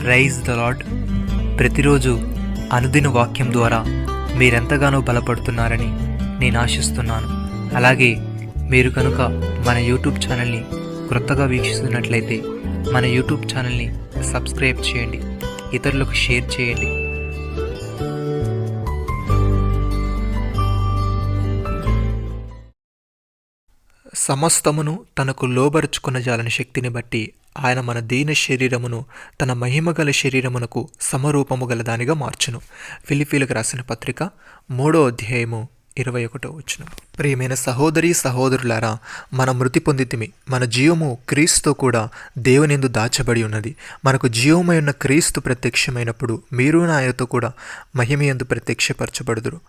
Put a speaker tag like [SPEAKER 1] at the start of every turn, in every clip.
[SPEAKER 1] Rise the lord. ప్రతిరోజు అనుదిన వాక్యం ద్వారా మీరెంతగానో బలపడుతున్నారని నేను ఆశిస్తున్నాను. అలాగే మీరు కనుక మన యూట్యూబ్ ఛానల్ని క్రొత్తగా వీక్షిస్తున్నట్లయితే మన యూట్యూబ్ ఛానల్ని సబ్స్క్రైబ్ చేయండి, ఇతరులకు షేర్ చేయండి. సమస్తమును తనకు లోబరుచుకున్న జాలని శక్తిని బట్టి ఆయన మన దీన శరీరమును తన మహిమగల శరీరమునకు సమరూపము గల దానిగా మార్చును. ఫిలిప్పీలకు రాసిన పత్రిక 3వ అధ్యాయము 21వ వచనం. ప్రియమైన సహోదరీ సహోదరులారా, మన మృతి పొందితిమి, మన జీవము క్రీస్తుతో కూడా దేవునియందు దాచబడి ఉన్నది. మనకు జీవమై ఉన్న క్రీస్తు ప్రత్యక్షమైనప్పుడు మీరు ఆయనతో కూడా మహిమయందు ప్రత్యక్షపరచబడుదురు.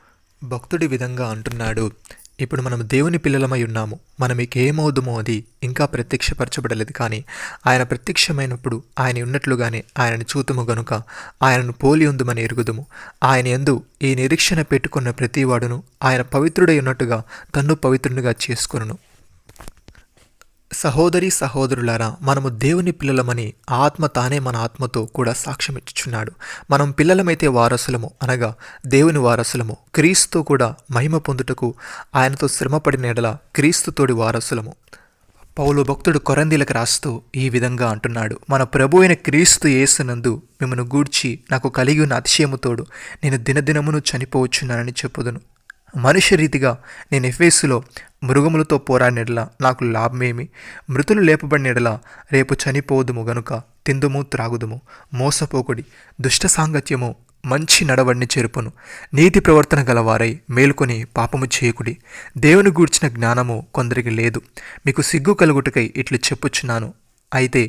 [SPEAKER 1] భక్తుడి విధంగా అంటున్నాడు, ఇప్పుడు మనం దేవుని పిల్లలమై ఉన్నాము, మనం ఏమవుదుమో అది ఇంకా ప్రత్యక్షపరచబడలేదు. కానీ ఆయన ప్రత్యక్షమైనప్పుడు ఆయన ఉన్నట్లుగానే ఆయనను చూతుము గనుక ఆయనను పోలి ఉందుమని ఎరుగుదుము. ఆయన యందు ఈ నిరీక్షణ పెట్టుకున్న ప్రతివాడును ఆయన పవిత్రుడై ఉన్నట్టుగా తన్ను పవిత్రునిగా చేసుకొనును. సహోదరి సహోదరులారా, మనము దేవుని పిల్లలమని ఆత్మ తానే మన ఆత్మతో కూడా సాక్ష్యమిచ్చుచున్నాడు. మనం పిల్లలమైతే వారసులము, అనగా దేవుని వారసులము, క్రీస్తుతో కూడా మహిమ పొందుటకు ఆయనతో శ్రమపడిన ఎడల క్రీస్తుతోడి వారసులము. పౌలు భక్తుడు కొరంథీలకు రాస్తూ ఈ విధంగా అంటున్నాడు, మన ప్రభు అయిన క్రీస్తు యేసునందు మిమ్మను గూర్చి నాకు కలిగి ఉన్న అతిశయముతోడు నేను దినదినమును చనిపోవచ్చున్నానని చెప్పుదును. మనుష్య రీతిగా నేను ఎఫెసులో మృగములతో పోరాడినెడల నాకు లాభమేమి? మృతులు లేపబడినెడల రేపు చనిపోదుము గనుక తిందుము త్రాగుదుము. మోసపోకుడి, దుష్ట సాంగత్యము మంచి నడవడిని చెరుపును. నీతి ప్రవర్తన గలవారై మేలుకొని పాపము చేయకుడి. దేవుని గూర్చిన జ్ఞానము కొందరికి లేదు. మీకు సిగ్గు కలుగుటకై ఇట్లు చెప్పుచున్నాను. అయితే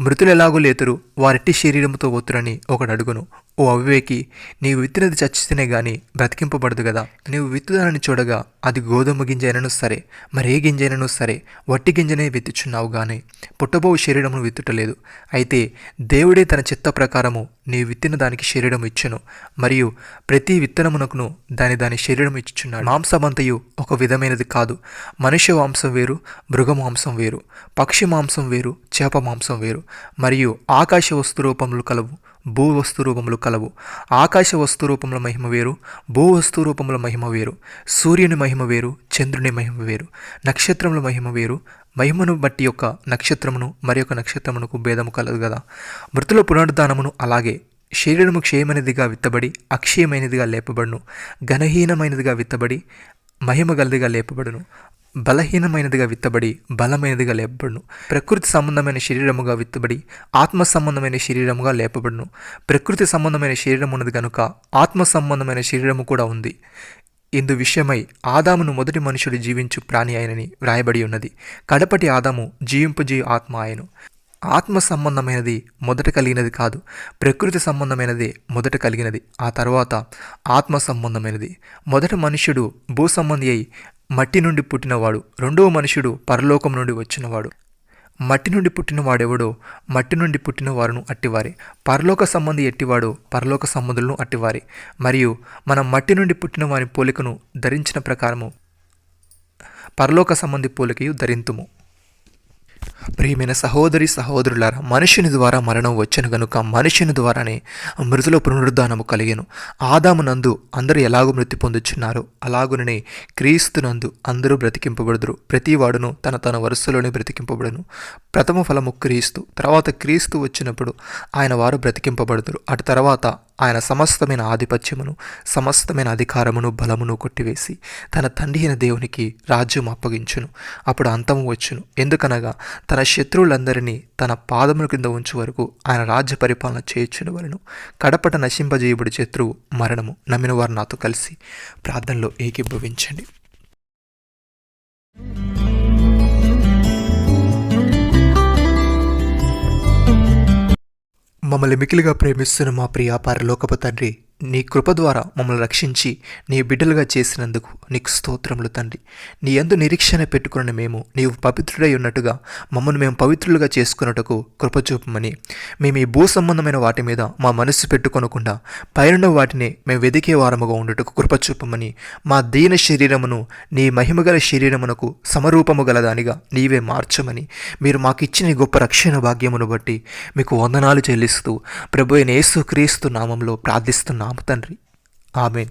[SPEAKER 1] మృతులు ఎలాగూ లేతురు, వారెట్టి శరీరముతో ఒత్తురని ఒకడు అడుగును. ఓ అవివేకి, నీవు విత్తినది చచ్చితేనే గాని బ్రతికింపబడదు కదా. నీవు విత్తుదానని చూడగా అది గోధుమ గింజైనను సరే, మరే గింజైనను సరే, వట్టి గింజనే విత్తుచున్నావు గాని పుట్టబోవు శరీరమును విత్తుటలేదు. అయితే దేవుడే తన చిత్త ప్రకారము నీవు విత్తిన దానికి శరీరం ఇచ్చును, మరియు ప్రతి విత్తనమునకును దాని శరీరం ఇచ్చుచున్నాడు. మాంసమంతయు ఒక విధమైనది కాదు. మనుష్య మాంసం వేరు, మృగ మాంసం వేరు, పక్షి మాంసం వేరు, చేప మాంసం వేరు. మరియు ఆకాశ వస్తు రూపములు కలవు, భూ వస్తు రూపములు కలవు. ఆకాశ వస్తు రూపముల మహిమ వేరు, భూ వస్తు రూపముల మహిమ వేరు. సూర్యుని మహిమ వేరు, చంద్రుని మహిమ వేరు. నక్షత్రముల మహిమ వేరు. మహిమను బట్టి యొక్క నక్షత్రమును మరి యొక్క నక్షత్రమునకు భేదము కలదు కదా. మృతుల పునరుద్ధానమును అలాగే. శరీరము క్షయమైనదిగా విత్తబడి అక్షయమైనదిగా లేపబడును, ఘనహీనమైనదిగా విత్తబడి మహిమ గలదిగా లేపబడును. బలహీనమైనదిగా విత్తబడి బలమైనదిగా లేపబడును. ప్రకృతి సంబంధమైన శరీరముగా విత్తబడి ఆత్మ సంబంధమైన శరీరముగా లేపబడును. ప్రకృతి సంబంధమైన శరీరం ఉన్నది కనుక ఆత్మ సంబంధమైన శరీరము కూడా ఉంది. ఇందు విషయమై ఆదామును మొదటి మనుషుడు జీవించు ప్రాణి ఆయనని వ్రాయబడి ఉన్నది. కడపటి ఆదాము జీవింపజేయు ఆత్మ ఆయను. ఆత్మ సంబంధమైనది మొదట కలిగినది కాదు, ప్రకృతి సంబంధమైనది మొదట కలిగినది, ఆ తర్వాత ఆత్మ సంబంధమైనది. మొదట మనుష్యుడు భూ సంబంధి అయి మట్టి నుండి పుట్టినవాడు, రెండవ మనుష్యుడు పరలోకం నుండి వచ్చినవాడు. మట్టి నుండి పుట్టినవాడెవడో మట్టి నుండి పుట్టిన వారును అట్టివారే. పరలోక సంబంధి ఎట్టివాడో పరలోక సంబంధులను అట్టివారే. మరియు మనం మట్టి నుండి పుట్టిన వారి పోలికను ధరించిన ప్రకారము పరలోక సంబంధి పోలికయు ధరింతుము. ప్రియమైన సహోదరి సహోదరులారా, మనుషుని ద్వారా మరణం వచ్చెను గనుక మనుషుని ద్వారానే మృతుల పునరుద్ధానము కలిగెను. ఆదామునందు అందరూ ఎలాగూ మృతి పొందుచున్నారో అలాగుననే క్రీస్తునందు అందరూ బ్రతికింపబడుదురు. ప్రతివాడును తన వరుసలోనే బ్రతికింపబడును. ప్రథమ ఫలము క్రీస్తు, తర్వాత క్రీస్తు వచ్చినప్పుడు ఆయన వారు బ్రతికింపబడుదురు. అటు తర్వాత ఆయన సమస్తమైన ఆధిపత్యమును సమస్తమైన అధికారమును బలమును కొట్టివేసి తన తండ్రి అయిన దేవునికి రాజ్యం అప్పగించును. అప్పుడు అంతము వచ్చును. ఎందుకనగా తన శత్రువులందరినీ తన పాదముల కింద ఉంచు వరకు ఆయన రాజ్య పరిపాలన చేయుచుని వలెను. కడపట నశింపజేయబడి శత్రువు మరణము. నమ్మిన వారు నాతో కలిసి ప్రార్థనలో ఏకీభవించండి. మమ్మల్ని మికిలిగా ప్రేమిస్తున్న మా ప్రియ పరలోకపు తండ్రి, నీ కృప ద్వారా మమ్మల్ని రక్షించి నీ బిడ్డలుగా చేసినందుకు నీకు స్తోత్రములు తండ్రి. నీ యందు నిరీక్షణ పెట్టుకున్న మేము నీవు పవిత్రుడై ఉన్నట్టుగా మమ్మల్ని మేము పవిత్రులుగా చేసుకున్నట్టుకు కృప చూపమని, మేము ఈ భూ సంబంధమైన వాటి మీద మా మనస్సు పెట్టుకొనకుండా పైన వాటిని మేము వెదికే వారముగా ఉండుటకు కృప చూపమని, మా దీన శరీరమును నీ మహిమగల శరీరమునకు సమరూపము గలదానిగా నీవే మార్చమని, మీరు మాకు ఇచ్చిన గొప్ప రక్షణ భాగ్యమును బట్టి మీకు వందనాలు చెల్లిస్తూ ప్రభు అయిన యేసుక్రీస్తు నామంలో ప్రార్థిస్తున్నాము తండ్రి. ఆమేన్.